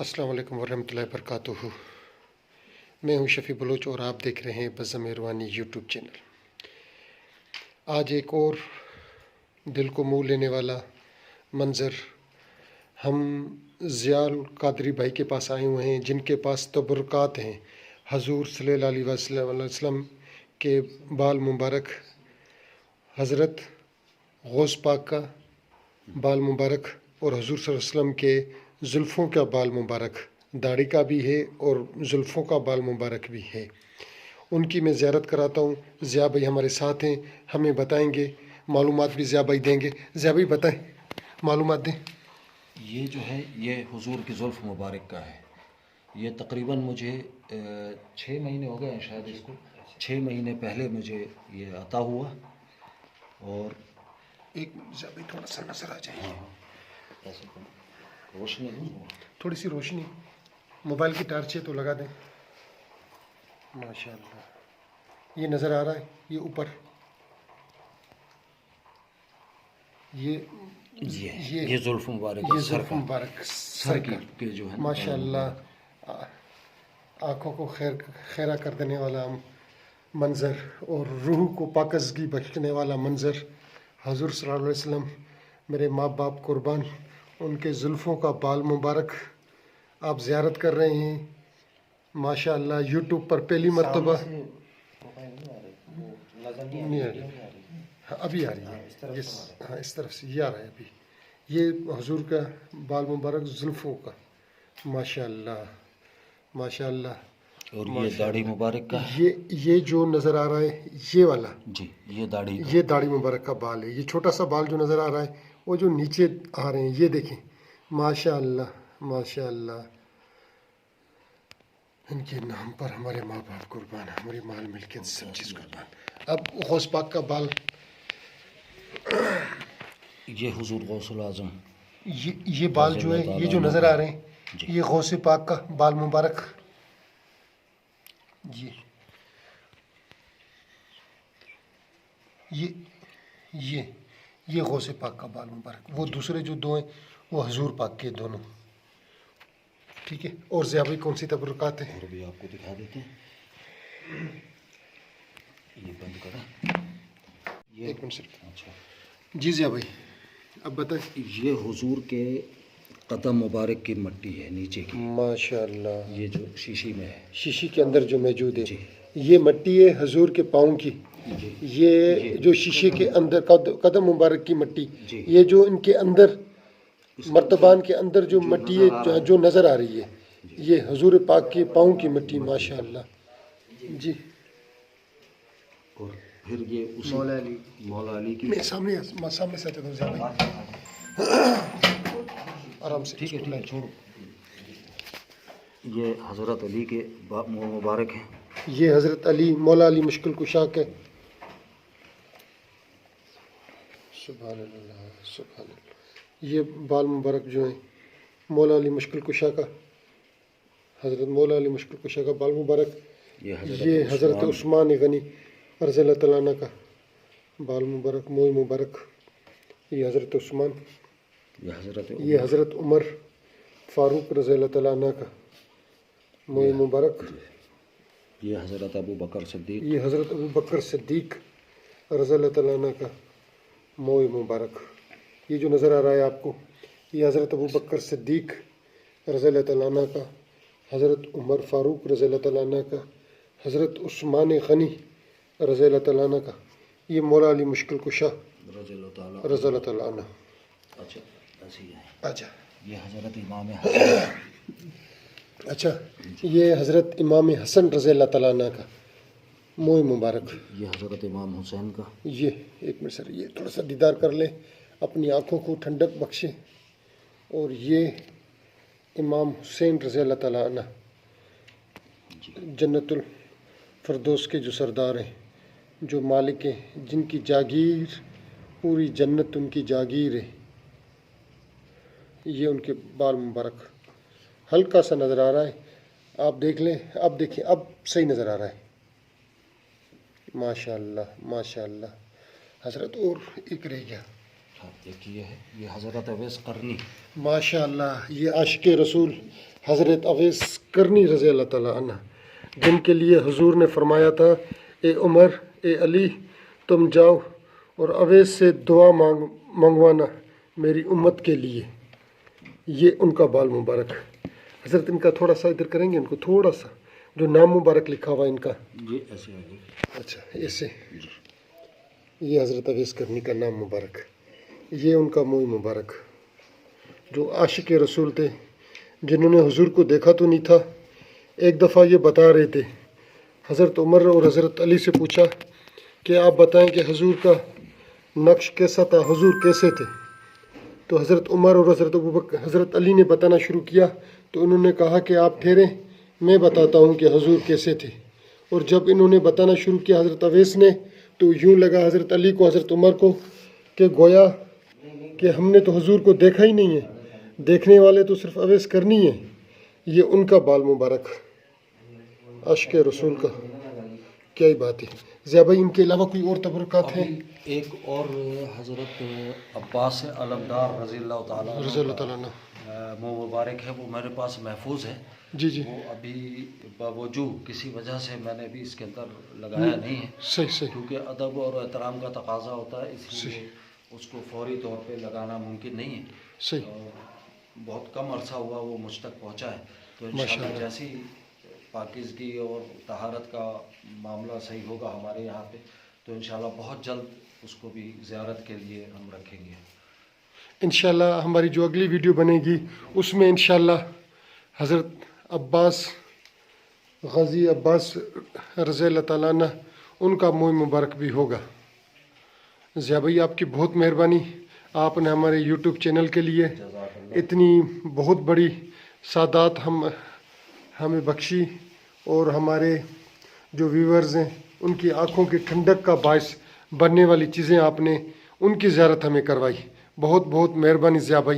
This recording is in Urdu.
السلام علیکم ورحمۃ اللہ وبرکاتہ۔ میں ہوں شفیع بلوچ اور آپ دیکھ رہے ہیں بزم مہربانی یوٹیوب چینل۔ آج ایک اور دل کو موہ لینے والا منظر ہم ضیاء القادری بھائی کے پاس آئے ہوئے ہیں، جن کے پاس تبرکات ہیں حضور صلی اللہ علیہ وسلم کے بال مبارک، حضرت غوث پاک کا بال مبارک اور حضور صلی اللہ علیہ وسلم کے زلفوں کا بال مبارک، داڑھی کا بھی ہے اور زلفوں کا بال مبارک بھی ہے۔ ان کی میں زیارت کراتا ہوں۔ ضیاء بھائی ہمارے ساتھ ہیں، ہمیں بتائیں گے، معلومات بھی ضیاء بھائی دیں گے۔ ضیاء بھائی بتائیں، معلومات دیں۔ یہ جو ہے یہ حضور کی زلف مبارک کا ہے۔ یہ تقریباً مجھے 6 مہینے ہو گئے ہیں شاید اس کو، 6 مہینے پہلے مجھے یہ عطا ہوا۔ اور ایک ضیاء بھائی تھوڑا سا نظر آ جائے، روشنی تھوڑی سی روشنی، موبائل کی ٹارچ ہے تو لگا دیں۔ ماشاء اللہ، یہ نظر آ رہا ہے، یہ اوپر یہ زلف مبارک، یہ زلف مبارک سر کے جو ہے ماشاء اللہ، آنکھوں کو خیرہ کر دینے والا منظر اور روح کو پاکیزگی بخشنے والا منظر۔ حضور صلی اللہ علیہ وسلم، میرے ماں باپ قربان، ان کے زلفوں کا بال مبارک آپ زیارت کر رہے ہیں۔ ماشاء اللہ، یوٹیوب پر پہلی مرتبہ نہیں آ رہی، ابھی آ رہی ہے، ہاں اس طرف سے یہ آ رہا ہے ابھی۔ یہ حضور کا بال مبارک زلفوں کا، ماشاء اللہ ماشاء اللہ۔ اور یہ داڑھی مبارک کا، یہ جو نظر آ رہا ہے یہ والا، جی یہ داڑھی، یہ داڑھی مبارک کا بال ہے۔ یہ چھوٹا سا بال جو نظر آ رہا ہے وہ جو نیچے آ رہے ہیں، یہ دیکھیں، ماشاء اللہ ماشاء اللہ۔ ان کے نام پر ہمارے ماں باپ قربان، ہماری مال ملکیت سب چیز قربان۔ اب غوث پاک کا بال، یہ حضور غوث العظم، یہ بال جو ہے، یہ جو نظر آ رہے ہیں، یہ غوث پاک کا بال مبارک، یہ غوث پاک کا بال مبارک۔ وہ دوسرے جو دو ہیں وہ حضور پاک کے دونوں، ٹھیک ہے۔ اور ضیاء بھائی کون سی تبرکات ہیں؟ اور بھی آپ کو دکھا دیتے ہیں، یہ بند کرا، ایک منٹ صرف۔ اچھا، جی ضیاء بھائی اب بتائیں۔ یہ حضور کے قدم مبارک کی مٹی ہے نیچے کی، ماشاء اللہ، یہ جو شیشی میں ہے، شیشی کے اندر جو موجود ہے، جی یہ مٹی ہے حضور کے پاؤں کی۔ جی یہ جو شیشے کے اندر قدم مبارک کی مٹی، جی، یہ جو ان کے اندر مرتبان کے اندر جو مٹی ہے جو نظر آ رہی ہے، یہ حضور پاک کے پاؤں کی مٹی، ماشاء اللہ جی۔ اور پھر یہ اسی مولا علی کی، میں سامنے سے آتا ہوں ضیاء بھائی، آرام سے، ٹھیک ہے ٹھیک ہے چھوڑو، یہ حضرت علی کے مبارک ہیں، یہ حضرت علی، مولا علی مشکل کشا کے، سبحان اللہ سبحان اللہ۔ یہ بال مبارک جو ہے مولا علی مشکل کشا کا، حضرت مولا علی مشکل کشا کا بال مبارک۔ یہ حضرت عثمان غنی رضی اللہ تعالیٰ عنہ کا بال مبارک، موئے مبارک۔ یہ حضرت عثمان، یہ حضرت عمر فاروق رضی اللہ تعالیٰ عنہ کا موئے مبارک۔ یہ حضرت ابو بکر صدیق، یہ حضرت ابو بکر صدیق رضی اللہ تعالیٰ عنہ کا موئے مبارک۔ یہ جو نظر آ رہا ہے آپ کو، یہ حضرت ابو بکر صدیق رضی اللہ تعالیٰ عنہ کا، حضرت عمر فاروق رضی اللہ تعالیٰ عنہ کا، حضرت عثمان غنی رضی اللہ تعالیٰ عنہ کا، یہ مولا علی مشکل کشا رضی رضی اللہ تعالیٰ عنہ۔ اچھا ایسے ہی ہے، اچھا یہ حضرت امام حسن، اچھا، یہ حضرت امام حسن رضی اللہ تعالیٰ عنہ کا موئے مبارک۔ یہ حضرت امام حسین کا، یہ ایک منٹ سر، یہ تھوڑا سا دیدار کر لیں، اپنی آنکھوں کو ٹھنڈک بخشیں۔ اور یہ امام حسین رضی اللہ تعالیٰ عنہ، جنت الفردوس کے جو سردار ہیں، جو مالک ہیں، جن کی جاگیر پوری جنت ان کی جاگیر ہے۔ یہ ان کے بال مبارک ہلکا سا نظر آ رہا ہے، آپ دیکھ لیں، اب دیکھیں، اب صحیح نظر آ رہا ہے، ماشاء اللہ ماشاء اللہ۔ حضرت اور ایک رہ گیا، ایک یہ ہے، یہ حضرت اویس قرنی، ماشاء اللہ، یہ عاشق رسول حضرت اویس کرنی رضی اللہ تعالیٰ عنہ، جن کے لیے حضور نے فرمایا تھا اے عمر، اے علی، تم جاؤ اور اویس سے دعا منگوانا میری امت کے لیے. یہ ان کا بال مبارک. حضرت ان کا تھوڑا سا ادھر کریں گے، ان کو تھوڑا سا جو نام مبارک لکھا ہوا ان کا. جی ایسے اچھا ایسے. یہ حضرت اویس کرنی کا نام مبارک. یہ ان کا منہ مبارک، جو عاشق رسول تھے، جنہوں نے حضور کو دیکھا تو نہیں تھا. ایک دفعہ یہ بتا رہے تھے، حضرت عمر اور حضرت علی سے پوچھا کہ آپ بتائیں کہ حضور کا نقش کیسا تھا، حضور کیسے تھے؟ تو حضرت عمر اور حضرت علی نے بتانا شروع کیا. تو انہوں نے کہا کہ آپ ٹھہریں، میں بتاتا ہوں کہ حضور کیسے تھے. اور جب انہوں نے بتانا شروع کیا حضرت اویس نے، تو یوں لگا حضرت علی کو، حضرت عمر کو، کہ گویا کہ ہم نے تو حضور کو دیکھا ہی نہیں ہے، دیکھنے والے تو صرف اویس کرنی ہے. یہ ان کا بال مبارک، عاشق رسول کا. کیا ہی بات ہے. ضیاء بھائی ان کے علاوہ کوئی اور تبرکات ہیں؟ ایک اور حضرت عباس علمدار رضی اللہ تعالیٰ عنہ منہ مبارک ہے، وہ میرے پاس محفوظ ہے. جی جی. وہ ابھی باوجود کسی وجہ سے میں نے بھی اس کے اندر لگایا نہیں ہے، صحیح صحیح. کیونکہ ادب اور احترام کا تقاضا ہوتا ہے، اس لیے اس کو فوری طور پہ لگانا ممکن نہیں ہے. صحیح. بہت کم عرصہ ہوا وہ مجھ تک پہنچا ہے، تو انشاءاللہ جیسی پاکیزگی اور طہارت کا معاملہ صحیح ہوگا ہمارے یہاں پہ، تو انشاءاللہ بہت جلد اس کو بھی زیارت کے لیے ہم رکھیں گے. انشاءاللہ ہماری جو اگلی ویڈیو بنے گی اس میں انشاءاللہ حضرت عباس غازی عباس رضی اللہ تعالیٰ عنہ ان کا منہ مبارک بھی ہوگا. ضیاء بھائی آپ کی بہت مہربانی، آپ نے ہمارے یوٹیوب چینل کے لیے اتنی بہت بڑی سعادت ہمیں بخشی، اور ہمارے جو ویورز ہیں ان کی آنکھوں کی ٹھنڈک کا باعث بننے والی چیزیں آپ نے ان کی زیارت ہمیں کروائی. بہت بہت مہربانی ضیاء بھائی.